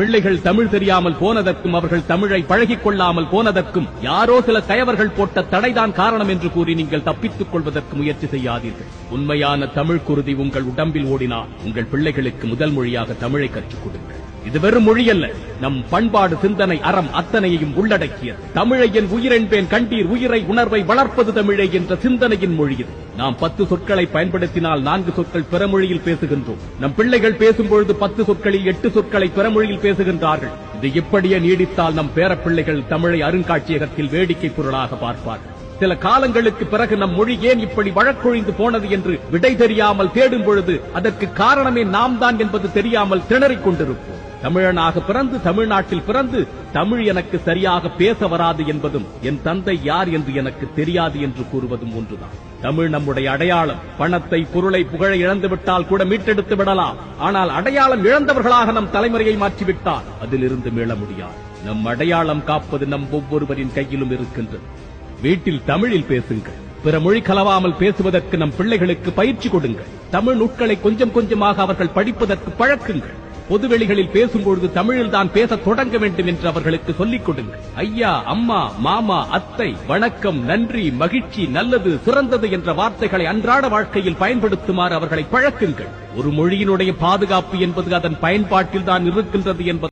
பிள்ளைகள் தமிழ் தெரியாமல் போனதற்கும் அவர்கள் தமிழை பழகிக் கொள்ளாமல் போனதற்கும் யாரோ சில கயவர்கள் போட்ட தடைதான் காரணம் என்று கூறி நீங்கள் தப்பித்துக் கொள்வதற்கு முயற்சி செய்யாதீர்கள். உண்மையான தமிழ் குருதி உங்கள் உடம்பில் ஓடினால் உங்கள் பிள்ளைகளுக்கு முதல் மொழியாக தமிழை கற்றுக் கொடுங்கள். இது வெறும் மொழி அல்ல, நம் பண்பாடு, சிந்தனை, அறம் அத்தனையையும் உள்ளடக்கியது. தமிழை என் உயிரென்பேன் கண்டீர், உயிரை உணர்வை வளர்ப்பது தமிழை என்ற சிந்தனையின் மொழி இது. நாம் 10 சொற்களை பயன்படுத்தினால் 4 சொற்கள் பிறமொழியில் பேசுகின்றோம். நம் பிள்ளைகள் பேசும்பொழுது 10 சொற்களில் 8 சொற்களை பிறமொழியில் பேசுகின்றார்கள். இது இப்படியே நீடித்தால் நம் பேரப்பிள்ளைகள் தமிழை அருங்காட்சியகத்தில் வேடிக்கை பொருளாக பார்ப்பார்கள். சில காலங்களுக்கு பிறகு நம் மொழி ஏன் இப்படி வழக்கொழிந்து போனது என்று விடை தெரியாமல் தேடும் பொழுது அதற்கு காரணமே நாம் தான் என்பது தெரியாமல் திணறிக் கொண்டிருப்போம். தமிழனாக பிறந்து தமிழ்நாட்டில் பிறந்து தமிழ் எனக்கு சரியாக பேச வராது என்பதும் என் தந்தை யார் என்று எனக்கு தெரியாது என்று கூறுவதும் ஒன்றுதான். தமிழ் நம்முடைய அடையாளம். பணத்தை, பொருளை, புகழை இழந்துவிட்டால் கூட மீட்டெடுத்து விடலாம். ஆனால் அடையாளம் இழந்தவர்களாக நம் தலைமுறையை மாற்றிவிட்டால் அதிலிருந்து மீள முடியாது. நம் அடையாளம் காப்பது நம் ஒவ்வொருவரின் கையிலும் இருக்கின்றது. வீட்டில் தமிழில் பேசுங்கள். பிற மொழி கலவாமல் பேசுவதற்கு நம் பிள்ளைகளுக்கு பயிற்சி கொடுங்கள். தமிழ் நூட்களை கொஞ்சம் கொஞ்சமாக அவர்கள் படிப்பதற்கு பழக்குங்கள். பொதுவெளிகளில் பேசும்பொழுது தமிழில் தான் பேச தொடங்க வேண்டும் என்று அவர்களுக்கு சொல்லிக் கொடுங்கள். ஐயா, அம்மா, மாமா, அத்தை, வணக்கம், நன்றி, மகிழ்ச்சி, நல்லது, சிறந்தது என்ற வார்த்தைகளை அன்றாட வாழ்க்கையில் பயன்படுத்துமாறு அவர்களை பழக்குங்கள். ஒரு மொழியினுடைய பாதுகாப்பு என்பது அதன் பயன்பாட்டில் தான் இருக்கின்றது என்பது